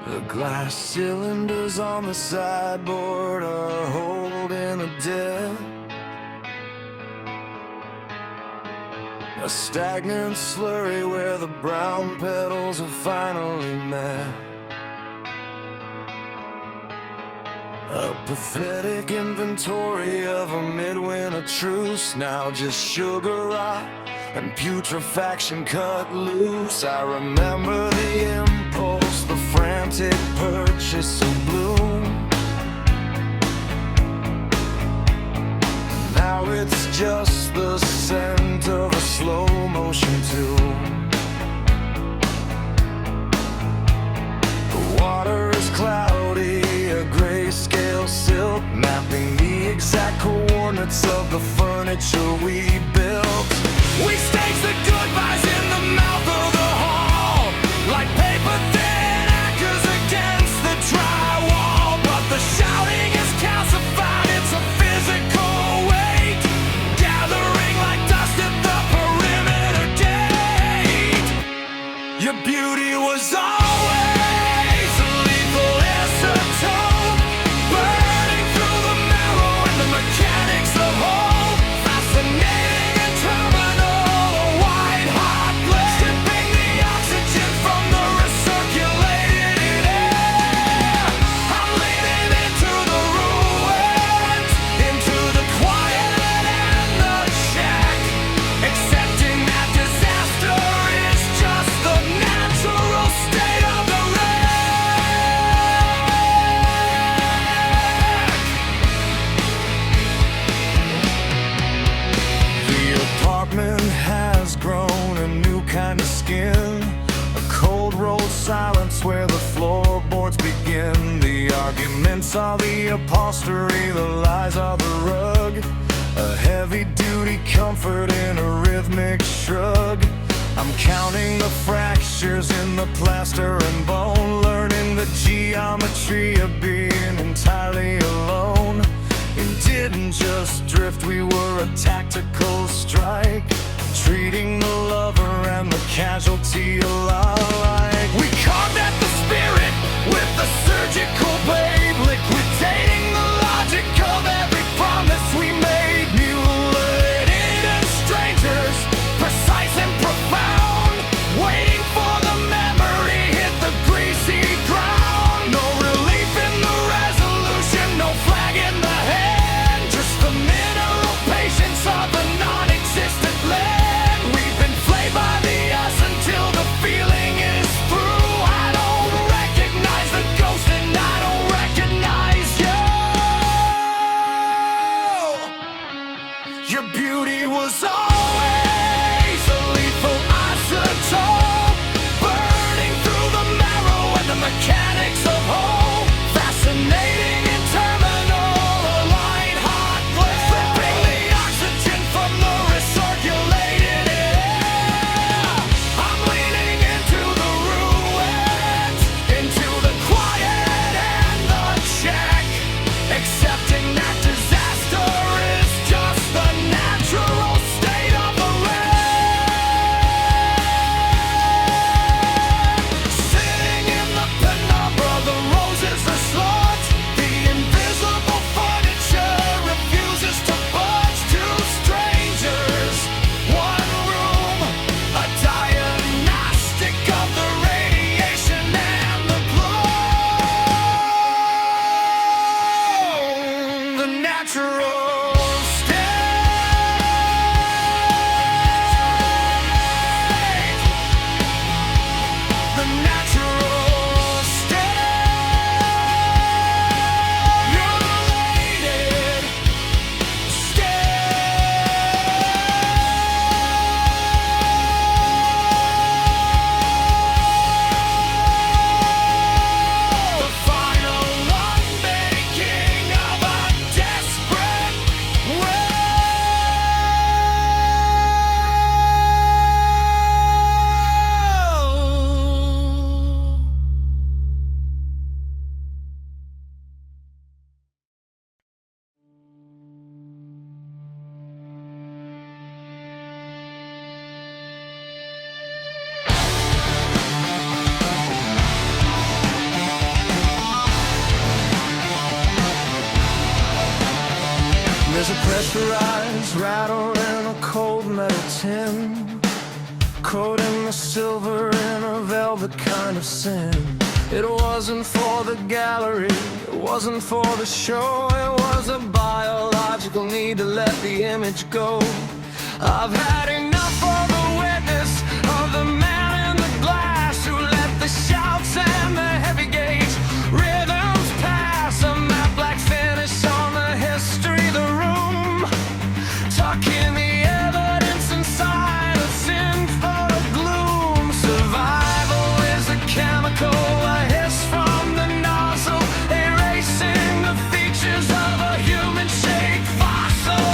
The glass cylinders on the sideboard are holding a dead. A stagnant slurry where the brown petals have finally met. A pathetic inventory of a midwinter truce, now just sugar rot and putrefaction cut loose. I remember the impulse, the frantic purchase of bloom. Now it's just the scent of a slow motion tune. The water is cloudy, a grayscale silk, mapping the exact coordinates of the furniture we built. We staged the goodbyes in the mouth of the hall, like paper thin anchors against the drywall. But the shouting is calcified, it's a physical weight, gathering like dust at the perimeter gate. Your beauty was always a lethal isotope, burning through the marrow and the mechanics of hope. Fascinating and terminal, a white-hot blade, stripping the oxygen from the recirculated air. I'm leaning into the ruins, into the quiet and the check, accepting that disaster is just the natural state of the wreck. The apartment has grown a new kind of skin, a cold rolled silence where the floorboards begin. The arguments are the upholstery, the lies are the rug, a heavy duty comfort in a rhythmic shrug. I'm counting the fractures in the plaster and bone, learning the geometry of being entirely alone. It didn't just drift, we were a tactical strike, treating the lover and the casualty alike. We carved at the spirit with a surgical blade, liquidating the logic of every promise we made. Mutilated as strangers, precise and profound, waiting for the memory hit the greasy ground. No relief in the resolution, no flag in the hand, just the mineral patience of a non-existent land. We've been flayed by the us until the feeling is through. I don't recognize the ghost and I don't recognize you. Your beauty was always a lethal isotope, burning through the marrow and the mechanics of hope. Fascinating and terminal, a light-hot flare, stripping the oxygen from the recirculated air. I'm leaning into the ruins, into the quiet and the check, accepting that disaster is just the natural state of the pressurized rattle in a cold metal tin, coating the silver in a velvet kind of sin. It wasn't for the gallery, it wasn't for the show, it was a biological need to let the image go. I've had enough of the witness of the man in the glass who let the shouts and the heavy gauge rhythms pass. A matte black finish on the history of the room, tucking the evidence inside a sin for the gloom. Survival is a chemical, a hiss from the nozzle, erasing the features of a human-shaped fossil.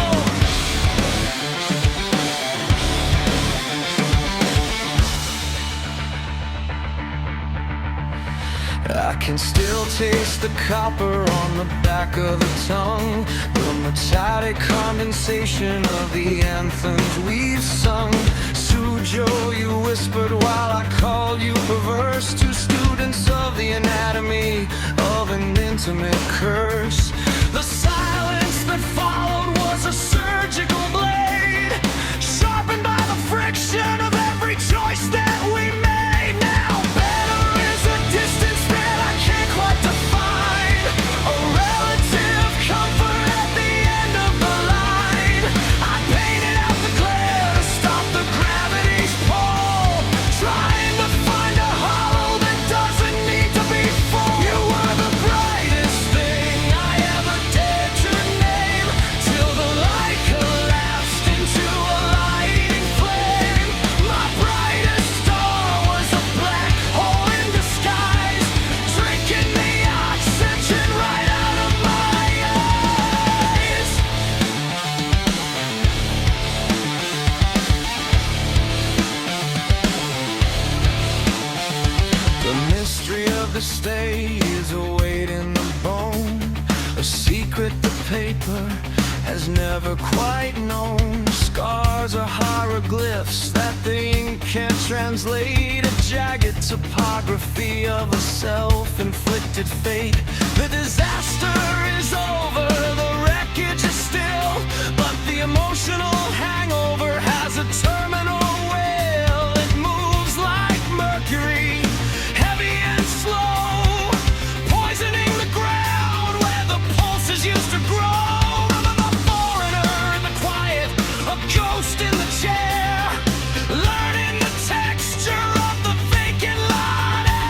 I can still taste the copper on the back of the tongue, the metallic condensation of the anthems we've sung. Sujo, you whispered while I called you perverse, to students of the anatomy of an intimate curse. The silence that followed was a surgical blade, sharpened by the friction of every choice that we made. Now better is a distance that I can't quite define, a relative comfort at the end of the line. I painted out the glare to stop the gravity's pull, trying to find a hollow that doesn't need to be full. You were the brightest thing I ever dared to name, till the light collapsed into a lighting flame. My brightest star was a black hole in disguise, drinking the oxygen right out of my eyes. The mystery of the stage is a weight in the bone, a secret the paper has never quite known. Scars are hieroglyphs that the ink can't translate, a jagged topography of a self-inflicted fate. The disaster is over, the wreckage is still, but the emotional hangover has a terminal wail. It moves like mercury, heavy and slow, poisoning the ground where the pulses used to grow. I'm a foreigner in the quiet, a ghost in the chair, learning the texture of the vacant lot air.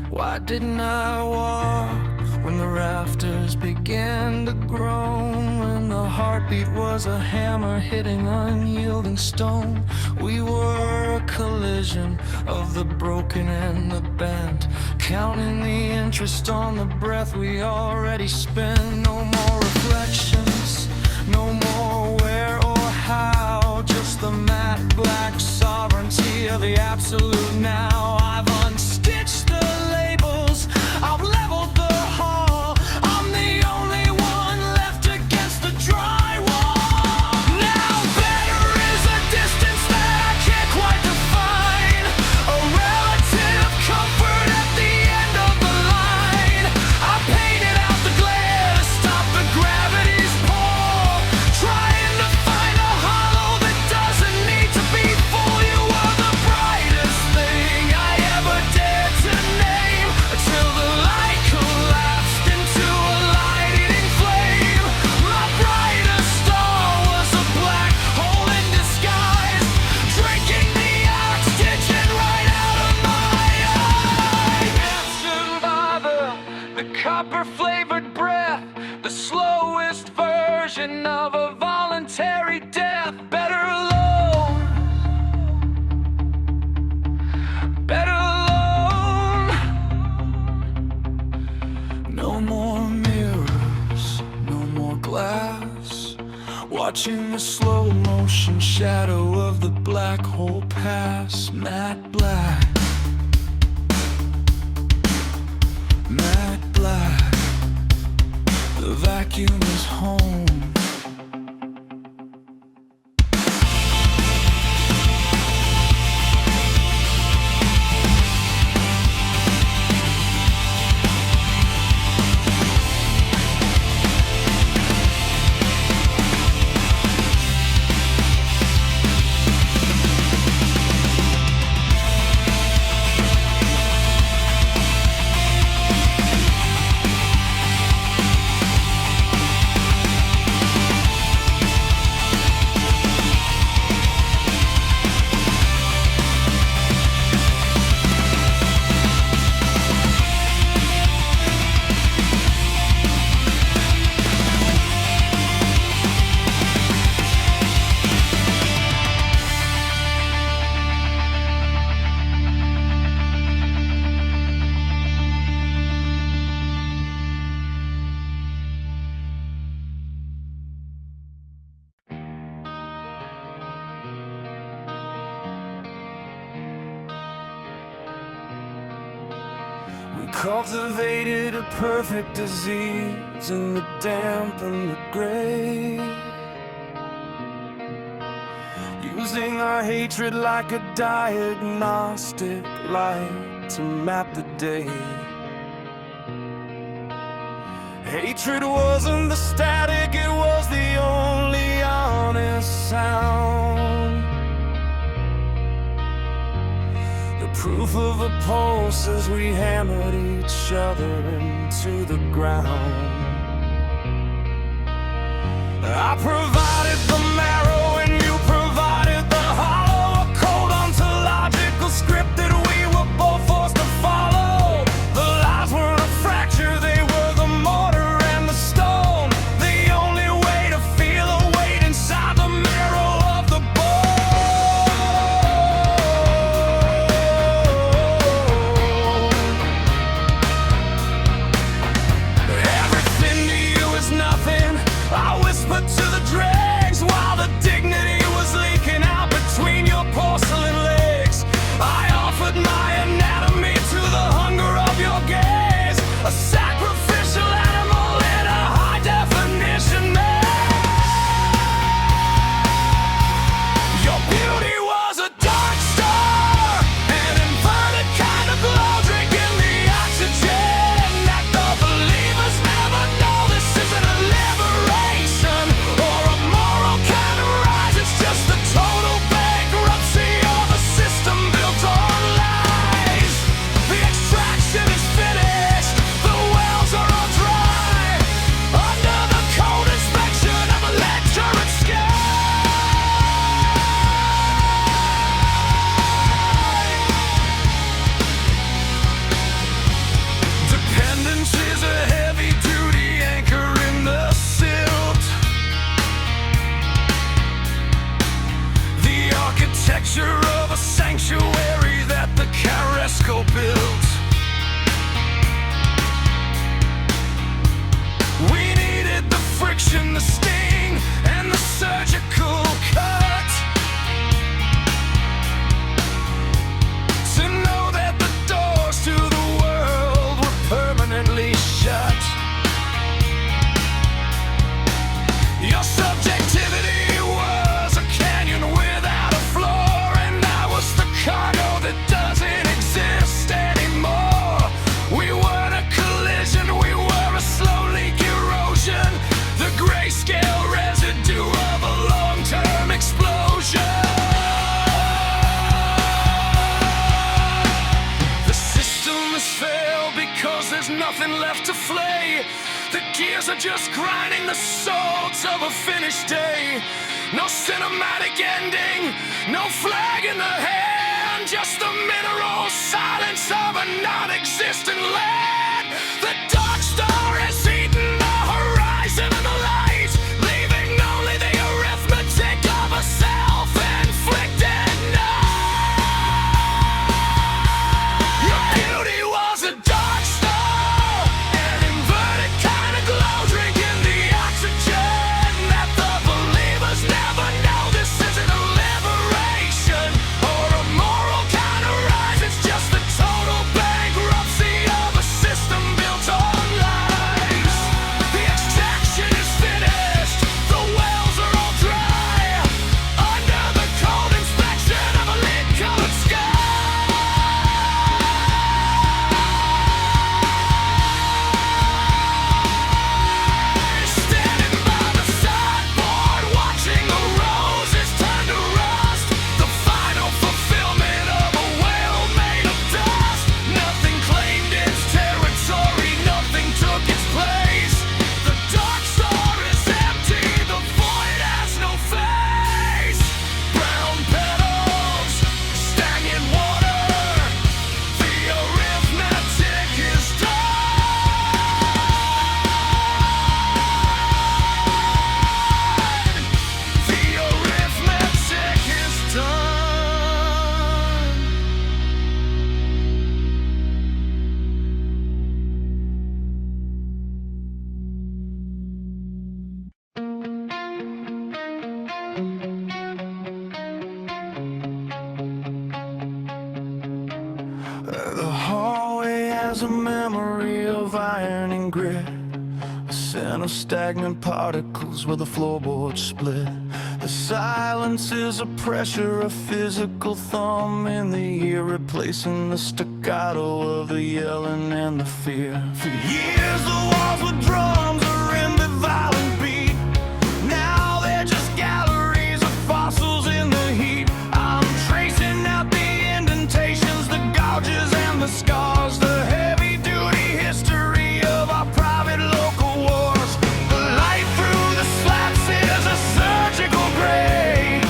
Why didn't I walk when the rafters began to groan, when the heartbeat was a hammer hitting unyielding stone? We were a collision of the broken and the bent, counting the interest on the breath we already spent. No more reflections, no more where or how, just the matte black sovereignty of the absolute now. I've unstitched the labels, I've leveled the hall, I'm the only one left against the drywall. Now better is a distance that I can't quite define, a relative comfort at the end of the line. I painted out the glare to stop the gravity's pull, trying to find a hollow that doesn't need to be full. You were the brightest thing I ever dared to name, till the light collapsed into a lighting flame. My brightest star was a black hole in disguise, drinking the oxygen right out of my eyes. Captured by the copper-flavored breath, the slowest version of a voluntary death. Better alone, better alone. No more mirrors, no more glass, watching the slow motion shadow of the black hole pass. Matte black, matte black, the vacuum is home. We cultivated a perfect disease in the damp and the gray, using our hatred like a diagnostic light to map the day. Hatred wasn't the static, it was the only honest sound. The proof of a pulse as we hammered each other into the ground. I provided the marrow and you provided the hollow, a cold ontological script that we were both forced to follow. The lies weren't a fracture, they were the mortar and the stone, the only way to feel a weight inside the marrow of the bone. Everything to you is nothing, I whispered to the dregs while the dignity was leaking out between your porcelain legs. I offered my anatomy to the hunger of your gaze, a sacrificial animal in a high definition man. Your beauty was a dark star, an inverted kind of glow, drinking the oxygen that the believers never know. This isn't a liberation or a moral kind of rise, it's just the total bankruptcy of a system built on lies. The extraction is finished, the wells are all dry, under the cold inspection of a lecturate sky. Dependence is a heavy-duty anchor in the silt. The architecture of a sanctuary that the Carrasco built. We needed the friction, the sting, and the surgical cut to know that the doors to the world were permanently shut. Your subjectivity was a canyon without a floor, and I was the cargo that doesn't exist anymore. We weren't a collision, we were a slow leak erosion, the grayscale residue of a long-term explosion. The system has failed because there's nothing left to flay. The gears are just grinding the swords of a finished day. No cinematic ending, no flag in the hand, just the mineral silence of a non-existent land. The dark star has eaten the horizon and the light, leaving only the arithmetic of a self-inflicted night. Your beauty was a dark star, an inverted kind of glow, drinking the oxygen that the believers never know. This isn't a liberation or a moral kind of rise, it's just the total bankruptcy has a memory of iron and grit, a scent of stagnant particles where the floorboards split. The silence is a pressure, a physical thumb in the ear, replacing the staccato of the yelling and the fear. For years the walls were drums, a rimmed violent beat. Now they're just galleries of fossils in the heat. I'm tracing out the indentations, the gouges and the scars, the heavy-duty history of our private local wars. The light through the slats is a surgical grade,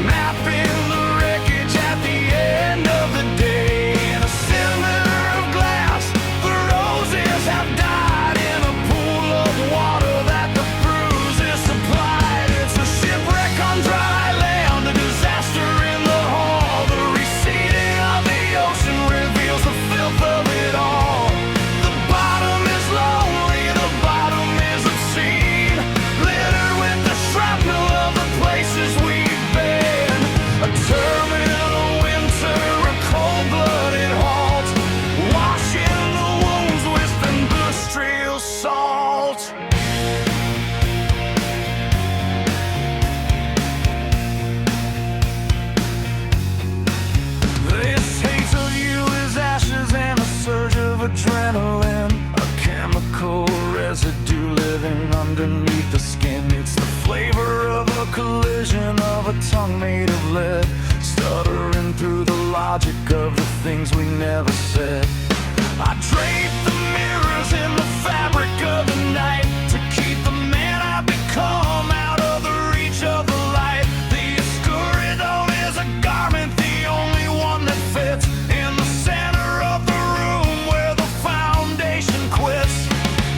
mapping the wreckage at the end of the day. In a cylinder of glass, the roses have died in a pool of water that the bruises supplied. It's a shipwreck on dry land, a disaster in the hall. The receding of the ocean reveals the filth of it all. The bottom is lonely, the bottom is obscene, littered with the shrapnel of the places we've been. A terminal winter, a cold-blooded halt, washing the wounds with industrial salt. This hate of you is ashes and a surge of adrenaline, a chemical residue living underneath the skin. It's the flavor of a collision of a tongue made of lead, stuttering through the logic of the things we never said. I drape the mirrors in the fabric of the night to keep the man I become out of the reach of the light. The escuridon is a garment, the only one that fits in the center of the room where the foundation quits.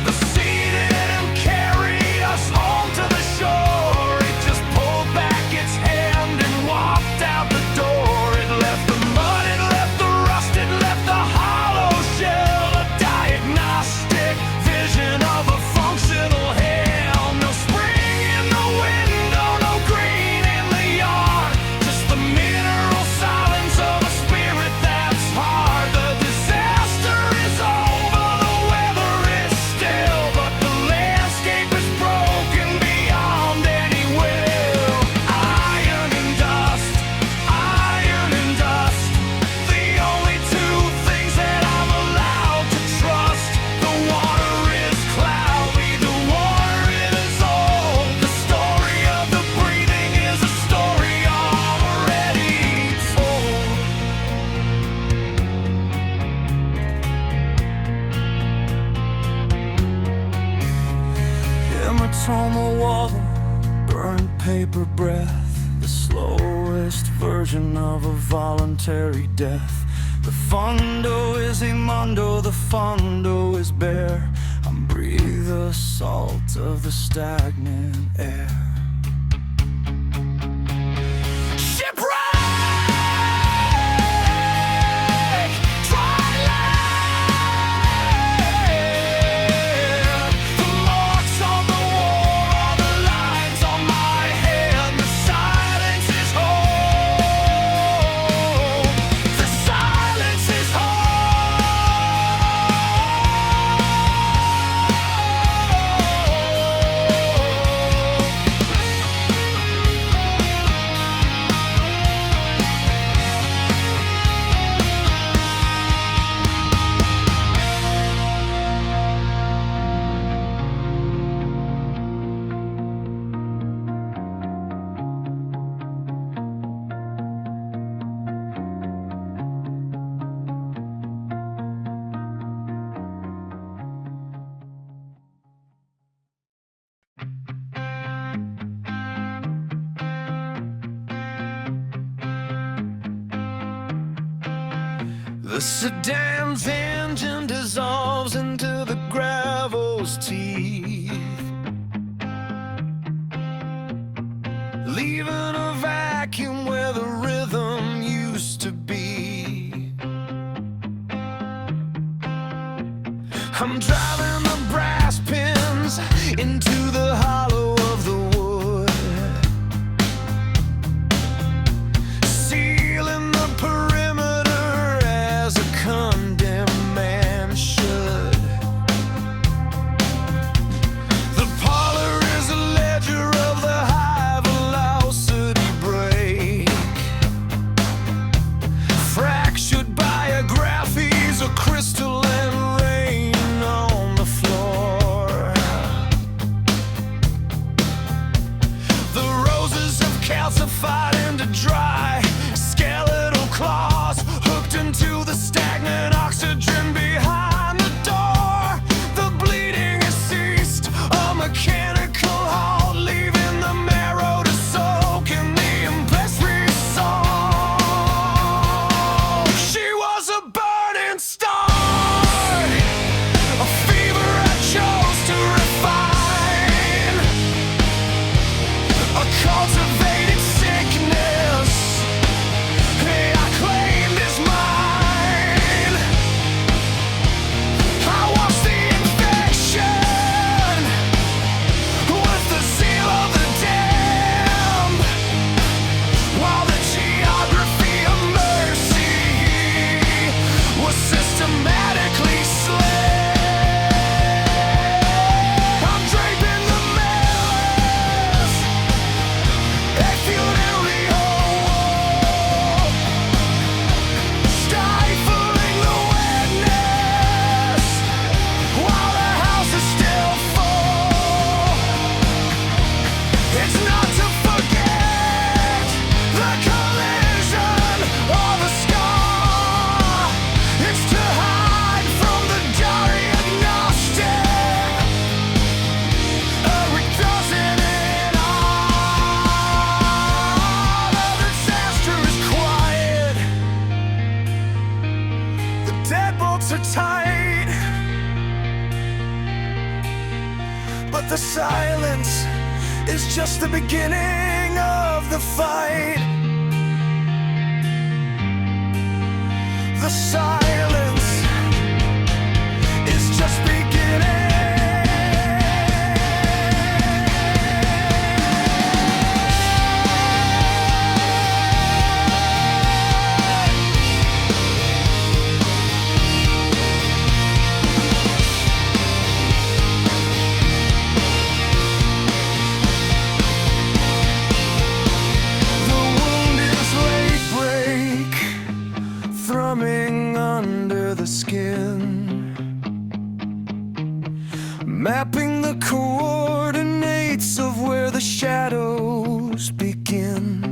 The sea didn't carry us home to the shore, it just pulled back its hand and walked out the door. It left the mud, it left the rust, it left the hollow shell, a diagnostic vision of a functional hell. No spring in the window, no green in the yard, just the mineral silence of a spirit that's hard. The disaster is over, the weather is still, but the landscape is broken beyond any will. Iron and dust, the only two things that I'm allowed to trust. The water is cloudy, the water is old. The story of the breathing is a story already told. Hematoma wall, burnt paper breath, the slowest version of a voluntary death. The fundo is immundo, the fundo is bare. I'm breathe the salt of the stagnant air. Shipwreck, dry land. The marks on the wall are the lines on my hand. The silence is home. The silence is the sedan's engine dissolves into the gravel's teeth, leaving a vacuum where the rhythm used to be. I'm driving the brass pins into the hollow of the wood, sealing the perimeter as a condemned man should. But the silence is just the beginning of the fight. The silence is just beginning. Under the skin, mapping the coordinates of where the shadows begin.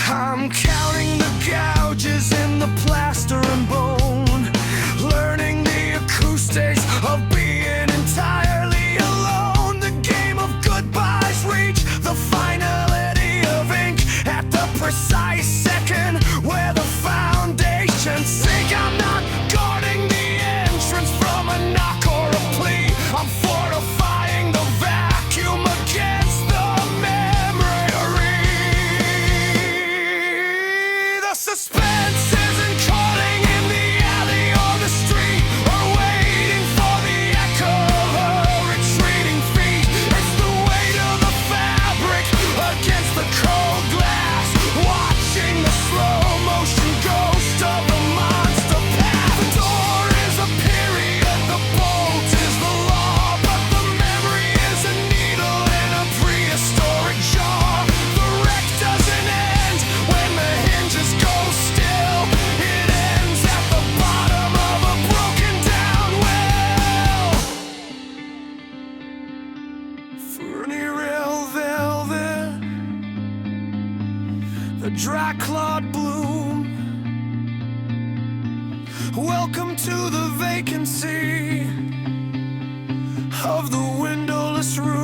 I'm counting the gouges in the plaster and bone, learning the acoustics of being entirely alone. The game of goodbyes reach the finality of ink at the precise second where the foundations sink. I'm not guarding the entrance from a knock or a plea. I'm fortifying the vacuum against the memory. The suspense isn't calling in the alley or the street, or waiting for the echo of her retreating feet. It's the weight of the fabric against the cold glass, watching the slow motion ghost of the monster path. The door is a period, the bolt is the law, but the memory is a needle in a prehistoric jar. The wreck doesn't end when the hinges go still. It ends at the bottom of a broken down well. Ferny rail velvet, the dry clawed bloom. Welcome to the vacancy of the windowless room.